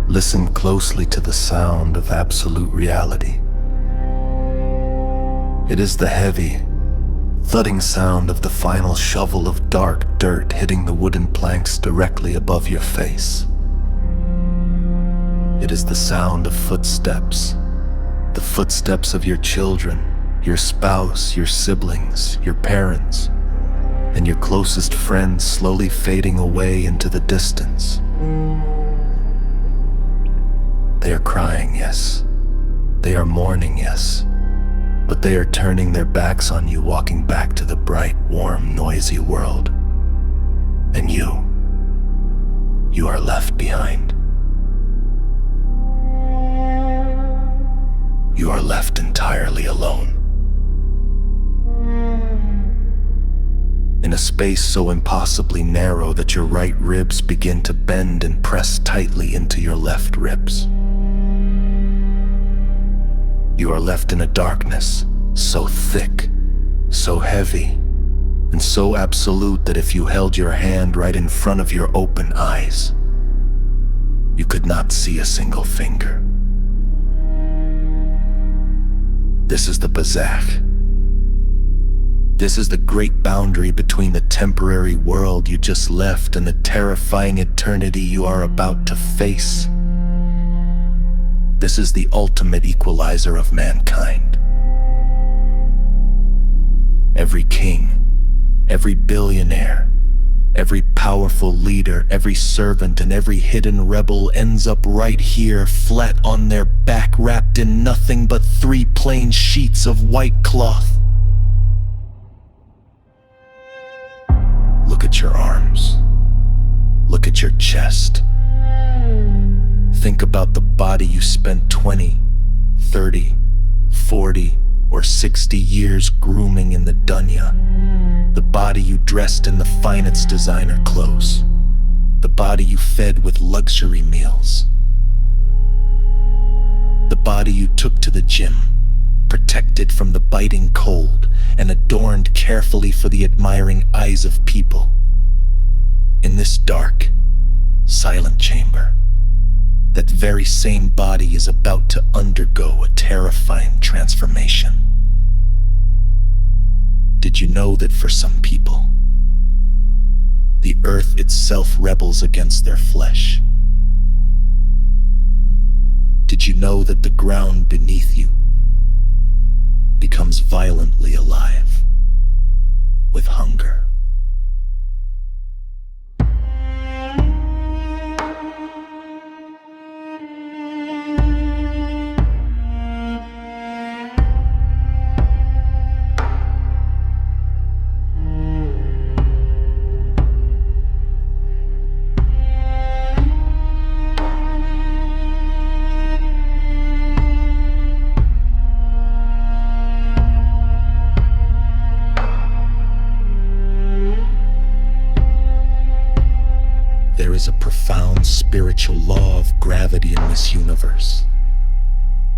Listen closely to the sound of absolute reality. It is the heavy, thudding sound of the final shovel of dark dirt hitting the wooden planks directly above your face. It is the sound of footsteps, the footsteps of your children, your spouse, your siblings, your parents, and your closest friends slowly fading away into the distance. They are crying, yes. They are mourning, yes. But they are turning their backs on you, walking back to the bright, warm, noisy world. And you are left behind. You are left entirely alone. In a space so impossibly narrow that your right ribs begin to bend and press tightly into your left ribs. You are left in a darkness so thick, so heavy, and so absolute that if you held your hand right in front of your open eyes, you could not see a single finger. This is the Barzakh. This is the great boundary between the temporary world you just left and the terrifying eternity you are about to face. This is the ultimate equalizer of mankind. Every king, every billionaire, every powerful leader, every servant, and every hidden rebel ends up right here, flat on their back, wrapped in nothing but 3 plain sheets of white cloth. Look at your arms. Look at your chest. Think about the body you spent 20, 30, 40, or 60 years grooming in the dunya. The body you dressed in the finest designer clothes. The body you fed with luxury meals. The body you took to the gym, protected from the biting cold and adorned carefully for the admiring eyes of people. In this dark, silent chamber, that very same body is about to undergo a terrifying transformation. Did you know that for some people, the earth itself rebels against their flesh? Did you know that the ground beneath you becomes violently alive with hunger? There is a profound spiritual law of gravity in this universe.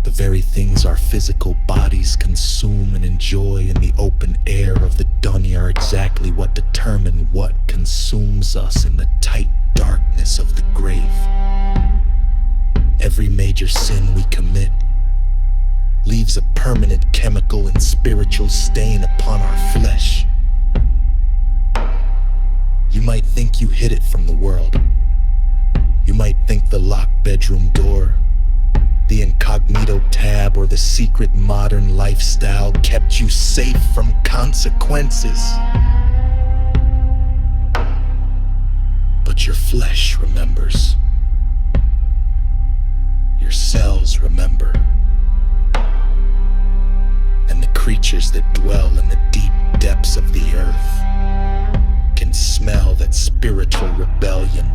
The very things our physical bodies consume and enjoy in the open air of the dunya are exactly what determine what consumes us in the tight darkness of the grave. Every major sin we commit leaves a permanent chemical and spiritual stain upon our flesh. You might think you hid it from the world. You might think the locked bedroom door, the incognito tab, or the secret modern lifestyle kept you safe from consequences. But your flesh remembers. Your cells remember. And the creatures that dwell in the deep depths of the earth can smell that spiritual rebellion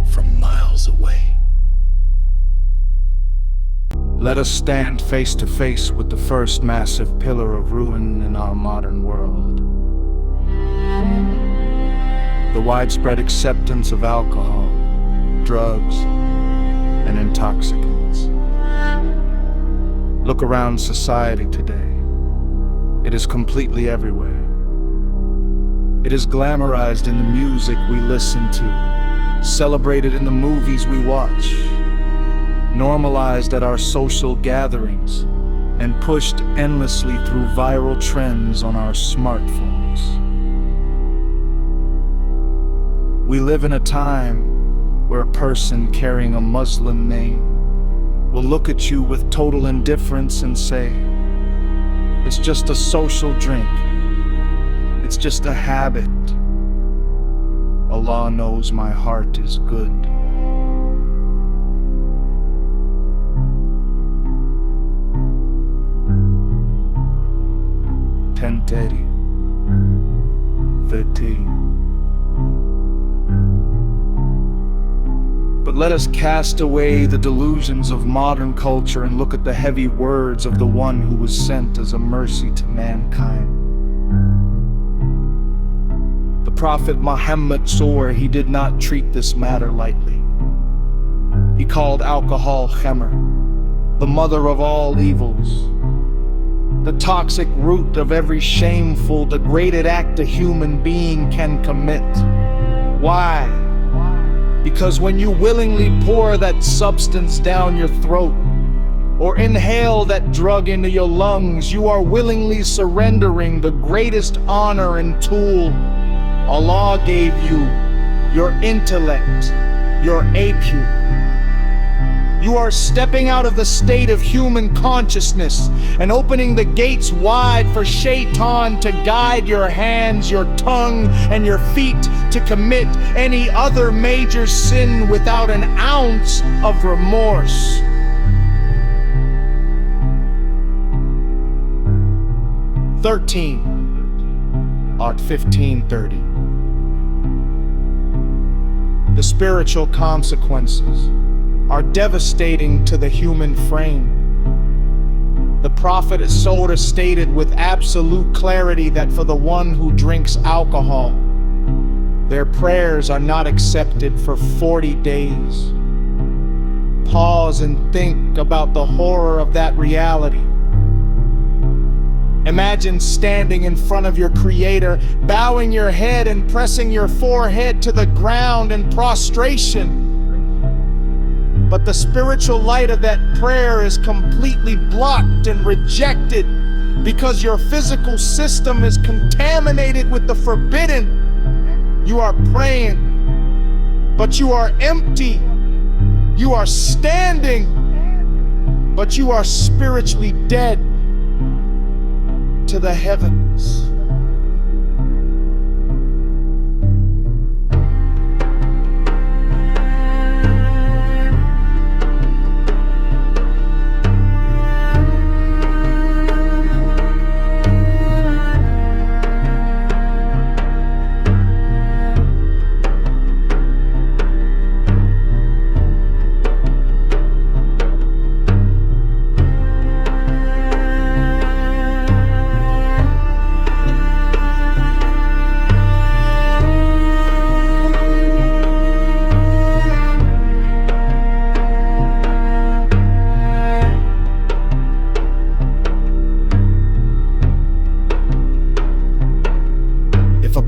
from miles away. Let us stand face to face with the first massive pillar of ruin in our modern world. The widespread acceptance of alcohol, drugs, and intoxicants. Look around society today. It is completely everywhere. It is glamorized in the music we listen to, celebrated in the movies we watch, normalized at our social gatherings, and pushed endlessly through viral trends on our smartphones. We live in a time where a person carrying a Muslim name will look at you with total indifference and say, "It's just a social drink. It's just a habit. Allah knows my heart is good." Tenteri, 13. But let us cast away the delusions of modern culture and look at the heavy words of the one who was sent as a mercy to mankind. The Prophet Muhammad swore he did not treat this matter lightly. He called alcohol khamr, the mother of all evils, the toxic root of every shameful, degraded act a human being can commit. Why? Because when you willingly pour that substance down your throat, or inhale that drug into your lungs, you are willingly surrendering the greatest honor and tool Allah gave you, your intellect, your APU. You are stepping out of the state of human consciousness and opening the gates wide for Shaitan to guide your hands, your tongue, and your feet to commit any other major sin without an ounce of remorse. Art 1530. The spiritual consequences are devastating to the human frame. The Prophet Soda stated with absolute clarity that for the one who drinks alcohol, their prayers are not accepted for 40 days. Pause and think about the horror of that reality. Imagine standing in front of your Creator, bowing your head and pressing your forehead to the ground in prostration. But the spiritual light of that prayer is completely blocked and rejected because your physical system is contaminated with the forbidden. You are praying, but you are empty. You are standing, but you are spiritually dead to the heavens.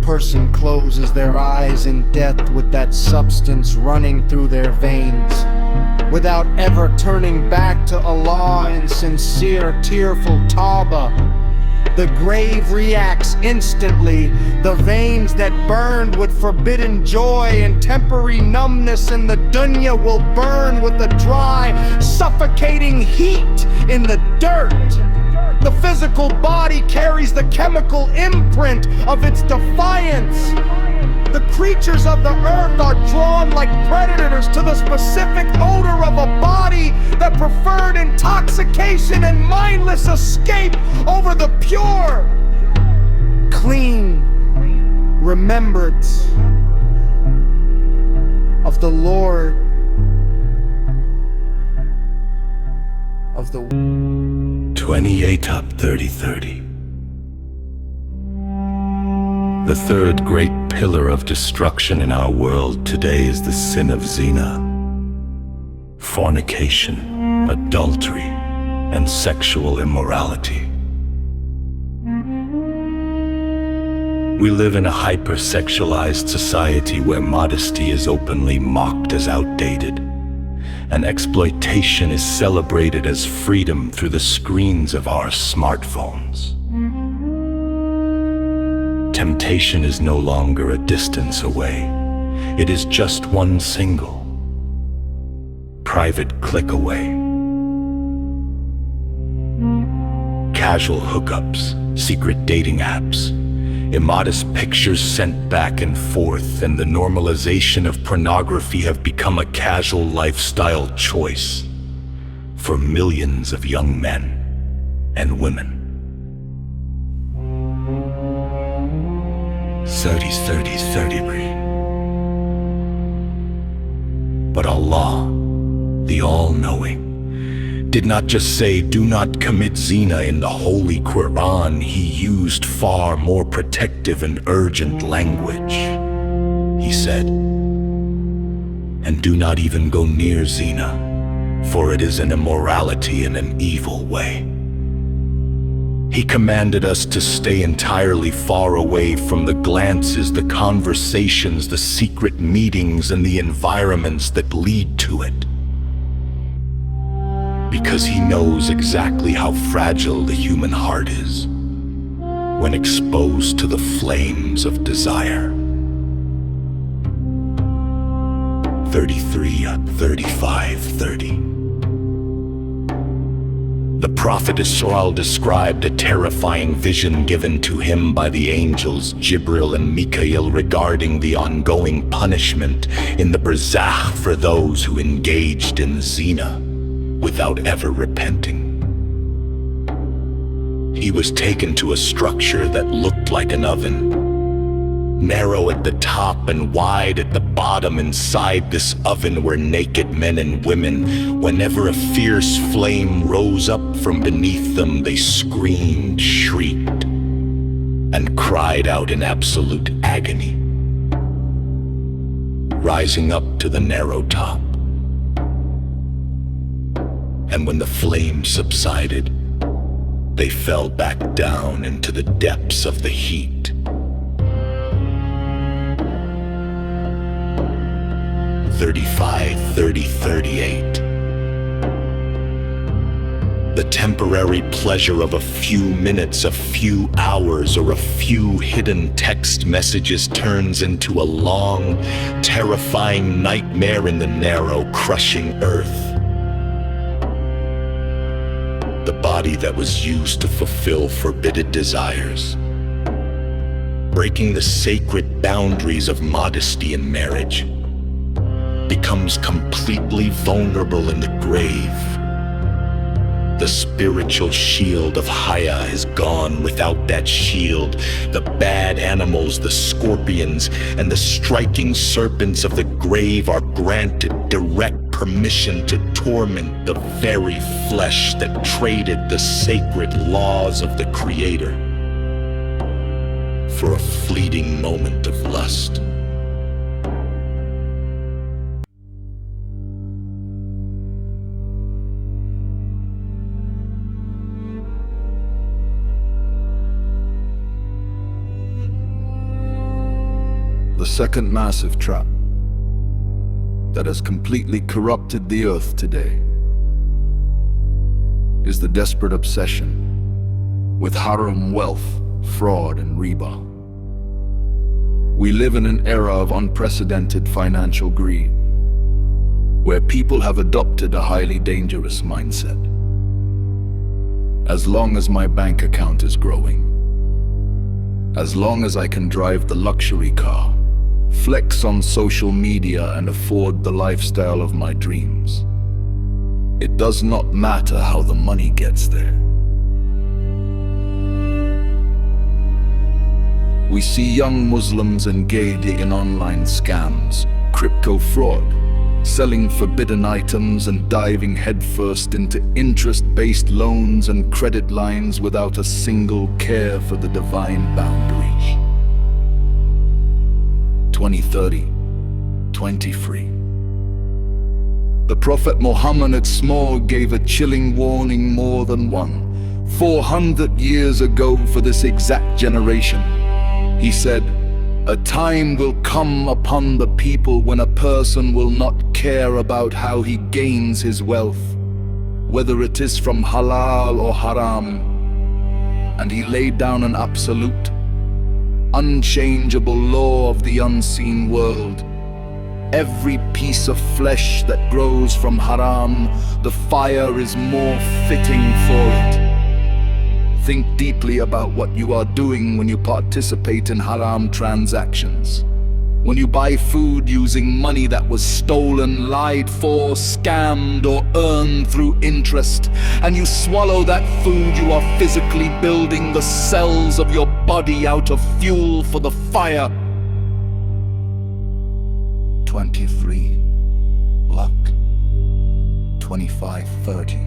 Person closes their eyes in death with that substance running through their veins, without ever turning back to Allah in sincere, tearful tawbah. The grave reacts instantly. The veins that burned with forbidden joy and temporary numbness in the dunya will burn with the dry, suffocating heat in the dirt. The physical body carries the chemical imprint of its defiance. The creatures of the earth are drawn like predators to the specific odor of a body that preferred intoxication and mindless escape over the pure, clean remembrance of the Lord of the 28 up 3030. The third great pillar of destruction in our world today is the sin of zina, fornication, adultery, and sexual immorality. We live in a hypersexualized society where modesty is openly mocked as outdated, and exploitation is celebrated as freedom through the screens of our smartphones. Temptation is no longer a distance away. It is just one single, private click away. Casual hookups, secret dating apps, immodest pictures sent back and forth, and the normalization of pornography have become a casual lifestyle choice for millions of young men and women. 30. But Allah, the all-knowing, did not just say, "Do not commit zina" in the Holy Quran. He used far more protective and urgent language. He said, "And do not even go near zina, for it is an immorality and an evil way." He commanded us to stay entirely far away from the glances, the conversations, the secret meetings, and the environments that lead to it. Because he knows exactly how fragile the human heart is when exposed to the flames of desire. 30. The Prophet Israel described a terrifying vision given to him by the angels Jibril and Mikael regarding the ongoing punishment in the Barzakh for those who engaged in zina without ever repenting. He was taken to a structure that looked like an oven, narrow at the top and wide at the bottom. Inside this oven were naked men and women. Whenever a fierce flame rose up from beneath them, they screamed, shrieked, and cried out in absolute agony, rising up to the narrow top. And when the flame subsided, they fell back down into the depths of the heat. 38. The temporary pleasure of a few minutes, a few hours, or a few hidden text messages turns into a long, terrifying nightmare in the narrow, crushing earth. The body that was used to fulfill forbidden desires, breaking the sacred boundaries of modesty in marriage, becomes completely vulnerable in the grave. The spiritual shield of Haya is gone. Without that shield, the bad animals, the scorpions, and the striking serpents of the grave are granted direct permission to torment the very flesh that traded the sacred laws of the Creator for a fleeting moment of lust. The second massive trap that has completely corrupted the earth today is the desperate obsession with haram wealth, fraud, and riba. We live in an era of unprecedented financial greed, where people have adopted a highly dangerous mindset. As long as my bank account is growing, as long as I can drive the luxury car, flex on social media, and afford the lifestyle of my dreams, it does not matter how the money gets there. We see young Muslims engaging in online scams, crypto fraud, selling forbidden items, and diving headfirst into interest-based loans and credit lines without a single care for the divine boundaries. 23. The Prophet Muhammad Small gave a chilling warning more than one, 400 years ago, for this exact generation. He said, "A time will come upon the people when a person will not care about how he gains his wealth, whether it is from halal or haram." And he laid down an absolute, unchangeable law of the unseen world. Every piece of flesh that grows from haram, the fire is more fitting for it. Think deeply about what you are doing when you participate in haram transactions. When you buy food using money that was stolen, lied for, scammed, or earned through interest, and you swallow that food, you are physically building the cells of your body out of fuel for the fire. 23. Luck. 25:30.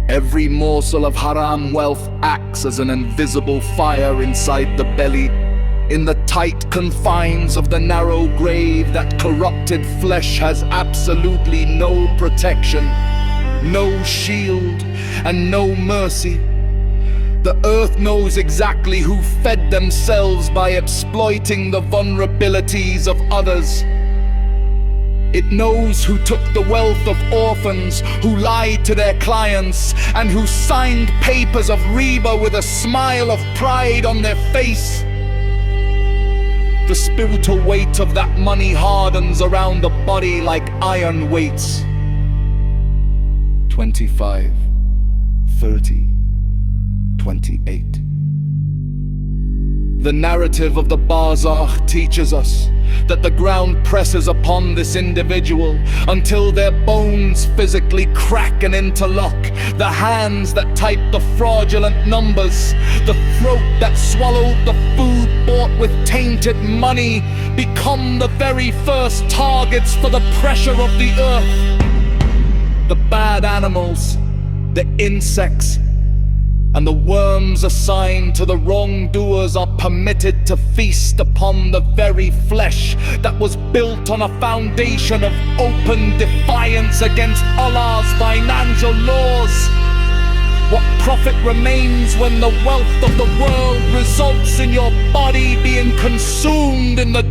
Every morsel of haram wealth acts as an invisible fire inside the belly, in the tight confines of the narrow grave. That corrupted flesh has absolutely no protection, no shield, and no mercy. The earth knows exactly who fed themselves by exploiting the vulnerabilities of others. It knows who took the wealth of orphans, who lied to their clients, and who signed papers of riba with a smile of pride on their face. The spiritual weight of that money hardens around the body like iron weights. 25, 30, 28. The narrative of the Barzakh teaches us that the ground presses upon this individual until their bones physically crack and interlock. The hands that type the fraudulent numbers, the throat that swallowed the food bought with tainted money, become the very first targets for the pressure of the earth. The bad animals, the insects, and the worms assigned to the wrongdoers are permitted to feast upon the very flesh that was built on a foundation of open defiance against Allah's financial laws. What profit remains when the wealth of the world results in your body being consumed in the